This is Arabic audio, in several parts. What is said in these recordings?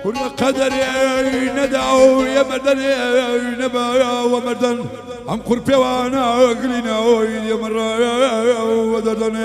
كل قدر ندعو يا مردن نبا ومردن عم قرب وانا قلنا يا مرة ودردن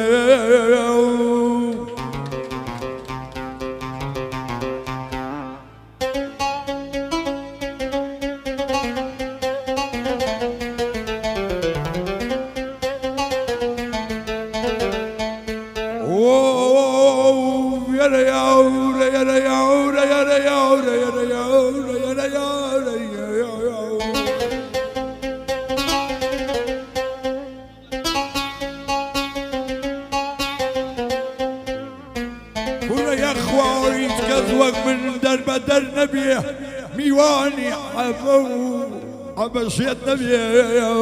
من درب در نبيه ميواني عفو عبشيت نبيه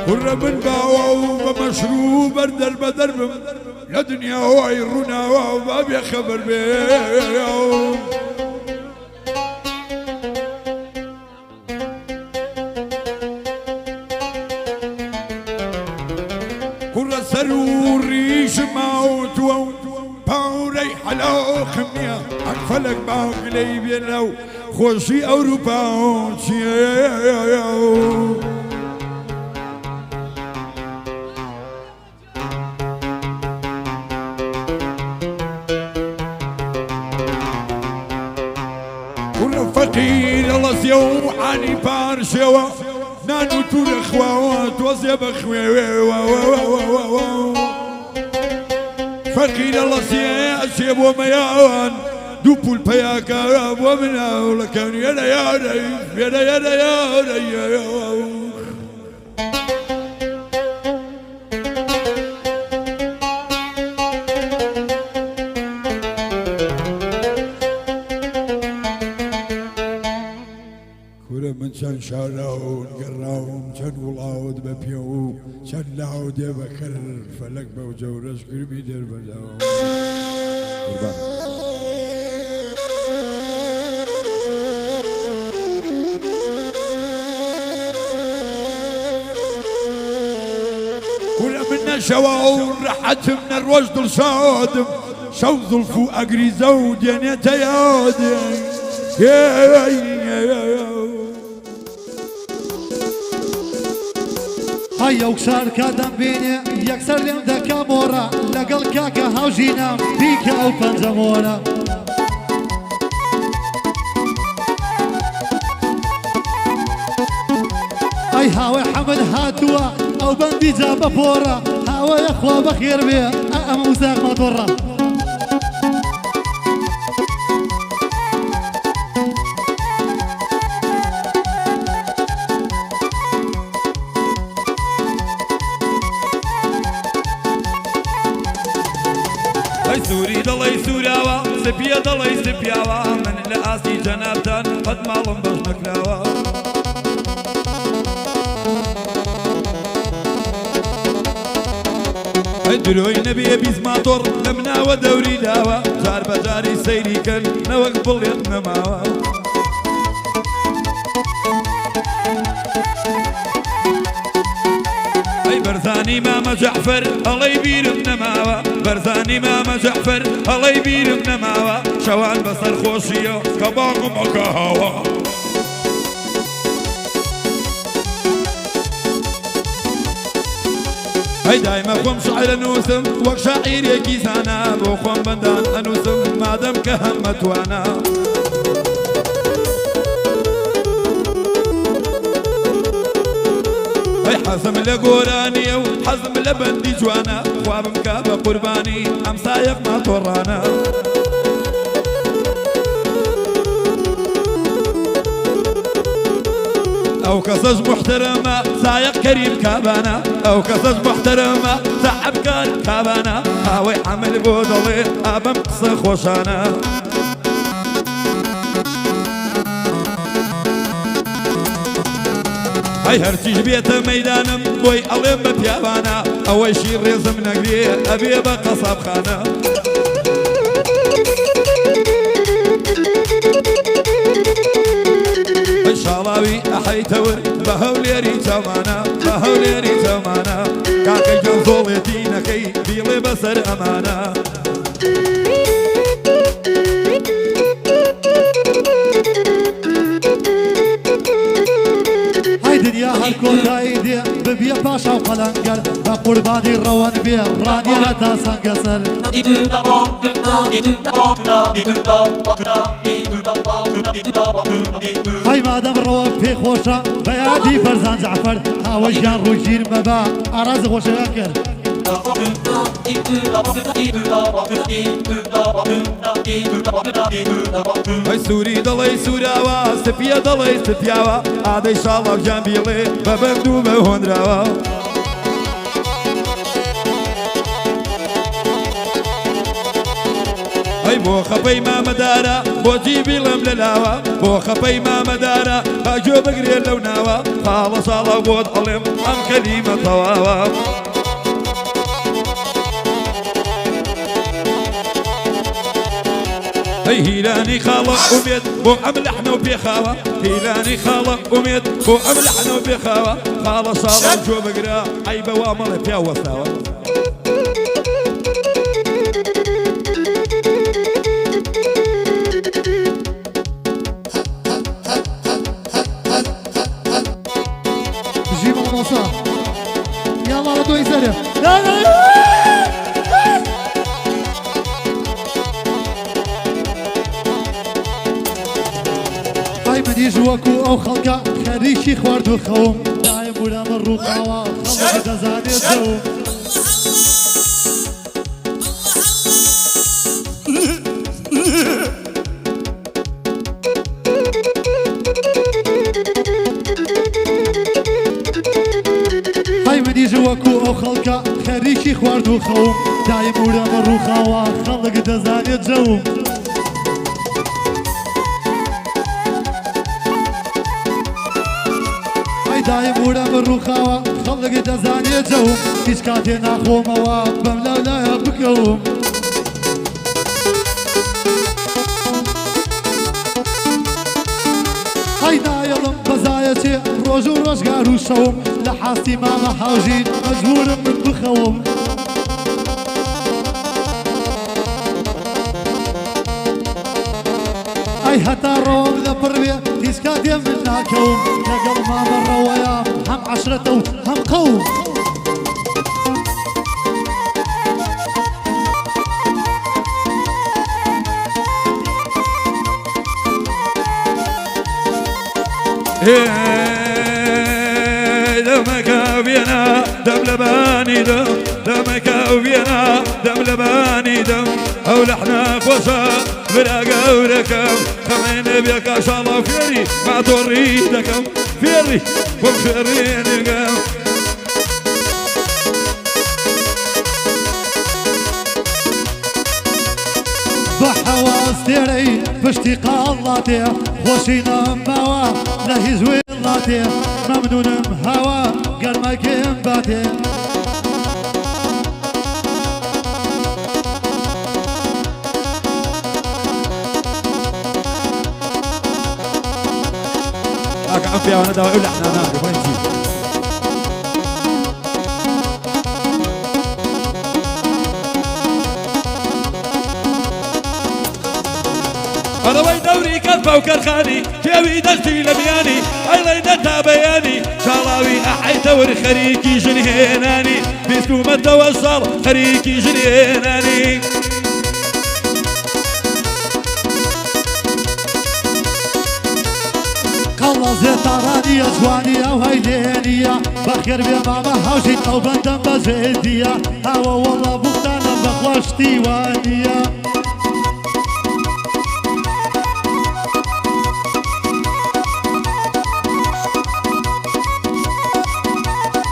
كل من باو بمشروب درب درب يا دنيا هو يرونا وما بيخبر بيه سروري شماوت باوري حلاو خمية عقفلك باو قليبي لو خوشي أوروبا كل فقير الله سيوحاني بارشوا نانو تور اخوات وزيب اخوي فقير الله سيب وميان دوبو البياكا ومنا ولكن يدا يا ريف يدا يدا يا ريف من شان شاراون قراهم شان ولاود ببيو شان لاود يبكر فلك بوجورس قربي در بداو كل منا شواون رحت من الرشد الصادم شو ظلفو اقري زود يا تيادي هيا وكسار كادم بيني يكسر لين دكا مورا لقل كاكا هاوجينا بيكا او بنزمورا اي هاوي حمد هاتوا او بندي جاب فورا هاوي يا اخوة بخير بيه ام وساق مطورة سوري دڵی سووراوە سپیە دڵی سپیاوە من لە ئاستی جەنابتان قەت ماڵم بەش نەکراوە درۆی نەبێ بیزماتۆڕ لە مناوە دەوری داوە جار بەجاری سەیریکەن نەوەک بڵێت نەماوە برزاني ماما جعفر الله يبيرم نماوة برزاني ماما جعفر الله يبيرم نماوة شوان بصر خوشيو كباغم وكهاوة هاي دايما خوم شعر نوسم وك شاعر يكيسانا بو خوم بندان انوسم مادم كهمت وانا حزم لقوراني وحزم لبندي جوانا خوابم كابا قرباني ام سايق ما طرانا او قصص محترمة سايق كريم كابانا او قصص محترمة تعب كان كابانا هاوي حمل بودلي ابم قصة خوشانا هاي هرتيج بيت ميدانم بوي أليم ببيابانا أول شي رزم نقلي أبي بقصاب خانة شاڵاوی ئەحەیتەور بە هەولێری تەمانە بە هەولێری تەمانە کاکەی جان زۆڵێتی نەکەی بیڵێ بەسەر ئەمانە دنیا هەر کۆتایی دێ ببیە پاشا و قەلەنگەر بە قوربانی ڕەوەن بێ ڕانیە هەتا سەنگە سەر های مادەم ڕەوە پێی خۆشە بە یادی بەرزان جەعفەر هاوەژیان ڕووگیر مەبا ئاراز خۆشەوە کرد ئەی سووری دڵی سووراوە سپیە دڵی سپیاوە ئادەی شاڵاو گیان بیڵێ بە بەرد و بە هۆنراوە ئەی بۆ خەپەی مامەدارە بۆچی بیڵم لە لاوە بۆ خەپەی مامەدارە باگوێ بگرێت لەو ناوە خاڵە ساڵە بۆت ئەڵێم ئەم کەلیمە تەواوە ئەی هیلانی خاڵە ئومێد بۆ ئەم لەحنە و پێخاوە هیلانی خاڵە ئومێد بۆ ئەم لەحنە و پێخاوە خاڵە ساڵە جۆ بگرە ئەی بەوا مەڵێ پیا وەستاوە ژیمە مۆسا یاڵا لە دۆی سەرێ منیش وەکو ئەو خەڵکە خەریکی خوارد و خەوم دایم بورەمە ڕووقاوە خەڵک دەزانێت دەوم های منیش وەکو ئەو خەڵکە خەریکی خوارد و خەوم دایم بورەمە ڕووقاوە خەڵک دەزانێت دەوم دایم بورە بە ڕووخاوە خەڵک دەزانێت جەوم هیچ کاتێ ناخۆمەوە بەم لەولایە بکەوم ئەی نایەڵم بەزایەتێ ڕۆژ و ڕۆژگار و شەوم لە حاستی مامە حاوژین مەجبورم من بخەوم ئەی هەتا ڕۆم لە پڕوێ هیچ کاتێ من ناکەوم لەگەڵ مامە ڕەوەیە هەم عەشرەتە و هەم قەوم دەمەکە بێنە دەم لەبانی دەم دەمەکە بێنە دەم لەبانی دەم ئەو لەحنە خۆشە برا گەورەکەم خەمێنە بێکە شاڵە فێری ماتۆڕی دەکەم فێری بۆم فێڕێنەکەم بە حەواز تێرەی پشتی قاڵاتێ خۆشی نەماوە لە هیچ وێڵاتێ مەمنونم هەوا گەرمەکێم باتێ ئەم پیاوانە داوای ئەو لەحنە ناکە بۆنی ئەڵەوەی دەوری کەس باوکەرخانی کێوی دەستی لە میانی ئەیڵەی دەتا بەیانی شاڵاوی ئەحەیتەور خەریکی ژنهێنانی بیست و مەدەوە ساڵ خەریکی ژنهێنانی قەڵە زێتاڕانیە جوانی ئەو هەیلێنیە بەخێر بێ مامە هاوژین ئەو بەندەم بەزێدیە هاوە وەڵە بوختانم بەخۆشتی وانیە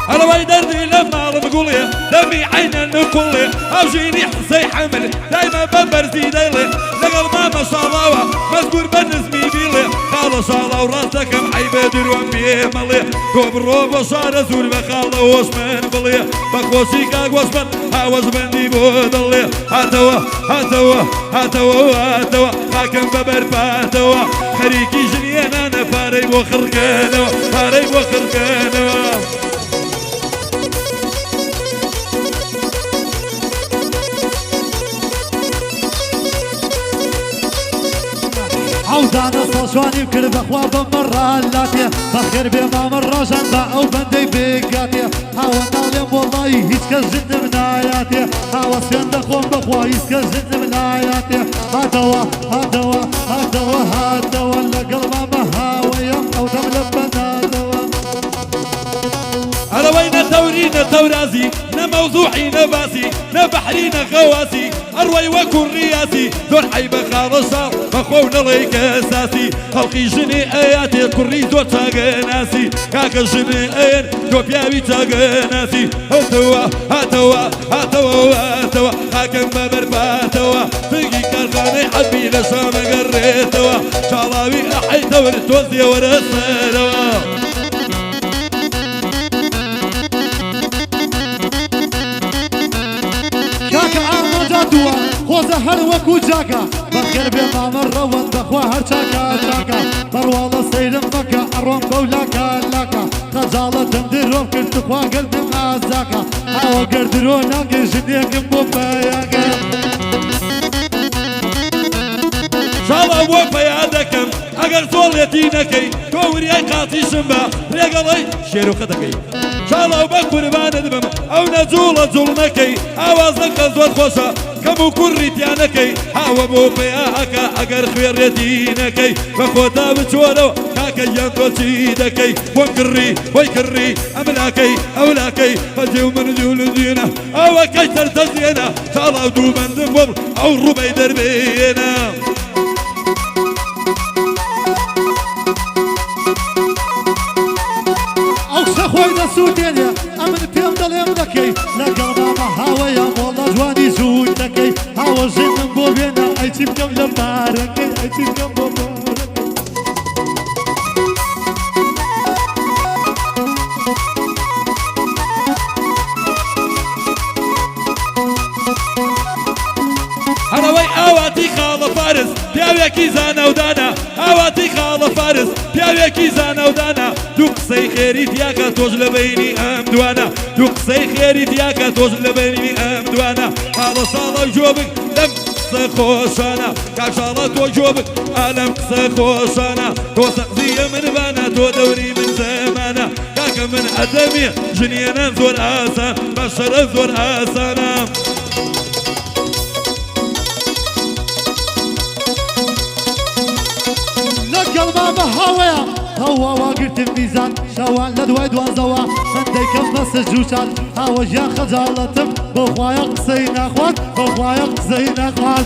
ئەڵەوەی دەردی لە ماڵم گوڵێ دەمی عینە نکوڵێ ئەوژینی حسەی حەمل دایمە بە بەرزی دەیڵێ لەگەڵ مامە شاڵاوە مەزگور بە نزمی بیڵێ خاڵە شاڵاو ڕاستەکەم عیبێ دروم پێ مەڵێ تۆ بڕۆ بۆ شارە زور بە خاڵە وەشمن بڵێ بە خۆشی کاک وەشمن هاوەشمەندی بۆ دڵێ هاتەوە هاتەوە هاتەوە هاتەوە خاکەم بە بەرپاتەوە خەریکی ژنیە نانەپات پارەی بۆ خڕکەنەوە پارەی بۆ خڕکەنەوە عودانا صوشواني بكل بخوا بمرالاتي بخير بما مراجان با او بندي بيقاتي هاو ناليم والله هيس كزن من آياتي هاو سين دخوان بخوا هيس كزن من آياتي هاتوا هاتوا هاتوا هاتوا لقلبا مهاوية او تملبنا دوا على وين توري تورازي موضوعي نباسي نبحري غواسي أروي وكن رياسي دور حيبة خالصة مخونا ليك أساسي خلقي جني آياتي كري دور تاقناسي كاك جني آيان دو بيابي تاقناسي هاتوا هاتوا هاتوا هاتوا حاكم ببرباتوا فيكي كارخاني حبي لشام قريتوا شالاوي أحيتا ورتوزي ورسالوا دوا خوزه هر وکو جاکا بخیر به مامر روان بخوا هر چاکا چاکا بروالا سیرم بکا اروان بولاکا لاکا خجالتم دروم کرد خوا قلبم آزاکا هوا گردرو ناگه جنیکم بوپایاکا شاڵا بۆ پەیادەکەم ئەگەر زۆڵێتی نەکەی تۆوریای قاتی شمبە ڕێگەڵی شێرۆخە دەکەی شاڵا بە قوربانت بم ئەو نەجوڵە جوڵ نەکەی ئاوازەکە زۆر خۆشە کەم و کوڕیتیانەکەی هاوە بۆ پەیاکە ئەگەر خوێڕێتی نەکەی بە خۆتا بچۆرەوە کاکە یان تۆچی دەکەی بۆم کڕی بۆی کڕی ئەملاکەی ئەولاکەی هەجێ و من جوولدینە ئەوەکەی تەرتەزیێنە شاڵا و دوو بەندم بۆ ئەو ڕوبەی دەربێنە خوي نسوديني امن بيم دليم دكي لقل ماما هاويا والله جواني زود دكي هاو زين بوبينا اي تيم كم لباركي اي تيم كم بوباركي هەڵەوەی ئاواتی خاڵە فارس پیاوێکی زانەودانە ئاواتی خاڵە فارس پیاوێکی زانەودانە دوو قسەی خێری دیاکە تۆش لە بینی ئەم دوانە دوو قسەی خێری دیاکە تۆش لە بینی ئەم دوانە حاڵە ساڵە جۆبک لەم قسە خۆشانە کاکشاڵە تۆ جۆبک ئالەم قسە خۆشانە تۆ سەقزیە منبانە تۆ دەوری من زەمانە کاکە من ئەدەمی ژنیێنە زۆر ئاسان بەشەرە زۆر ئاسانە لقل ماما هاويا هوا واقرت الميزان شوان لدواي دوان زوا سندي كم بس جوشان هوا جا خجالتم بخوايا قصين اخوان بخوايا قصين اخوان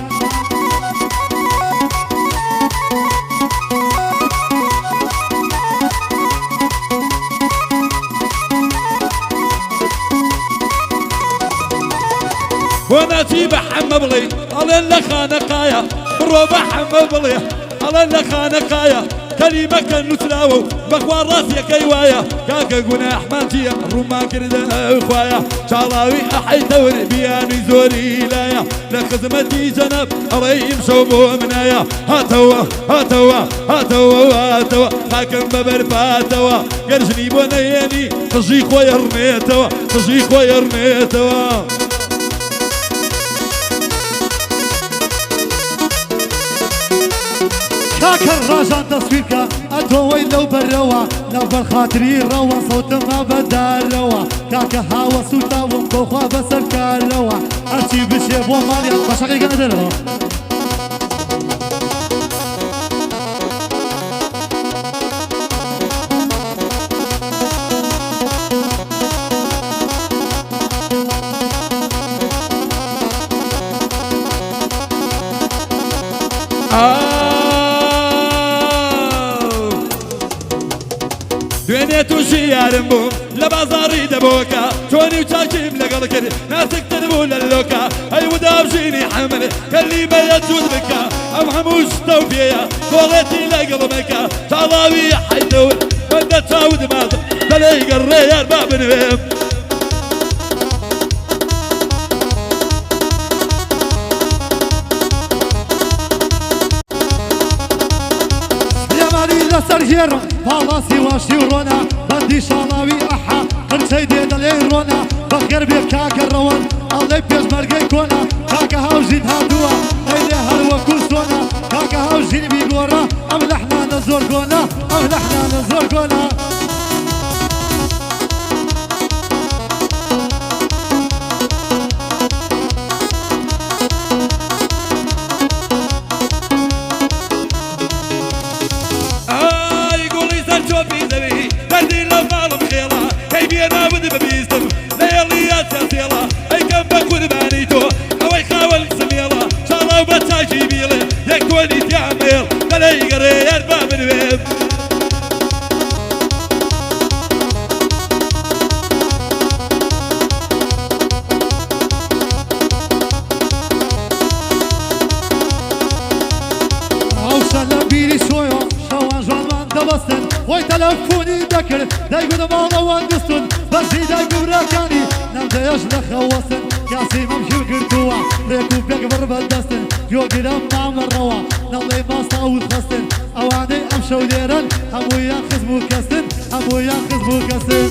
وناتي بحم بلي ألين لخانقايا برو بحم بلي ألين لخانقايا كلمة كان نتلاوى بخوا راسي كيوايا كاكا قنا أحمانتي الروما كرده أخوايا شالاوي أحيت وربياني زوري لايا لخدمتي جنب أريم شوبو منايا هاتوا هاتوا هاتوا هاتوا حاكم ببرفاتوا قرجني بنياني تجيخ ويرنيتوا تجيخ ويرنيتوا كاكر راجان تصويرك ادوي لو بروا لو بالخاطري روا صوت ما بدا روا كاكا هوا سوتا ومبوخوا بسر كاروا ارتي بشيب وماليا بشاقي قندروا دوێنێت و ژیارم بووم لە بازاڕی دەبۆکە چۆنی و چاکیم لەگەڵ کرد ناسکتر بوو لە لۆکە ئەی وداژینی حەمل کەلی بەیە جوود بکە ئەم هەموو شتە و پێیە تۆڵێتی لەگەڵ بکە تاڵاوی حەیتەوت بەندە چاود مازم دەلەی گەڕێ یار با بنوێم يا مالي لسر جيرم باڵاسی واشی و ڕۆنا بەندی شاڵاوی ئەحا قرچەی دێ دەڵێ ڕۆنا بەخێر بێ کاکە ڕەوەن ئەڵێ پێشمەرگەی کۆنا کاکە هاوژین هاتووە ئەیلێ هەروەکو سۆنا کاکە هاوژین بیگۆڕە ئەم لەحنانە زۆر گۆنا ئەم لەحنانە زۆر گۆنا وای تەلەفۆنی دەکرد دایگوتە ماڵەوان دەستون بەرزی دایک و براکانی نەمدەیەش لەخەوەسن یاسی مەمشو کردووە ڕێک و پێک بڕ بەدەستن گوێگرم مامەڕەوە نەڵێ ماستا و خەستن ئەوانەی ئەم شەو لێرەن هەموویان خزم و کەسن هەموویان خزم و کەسن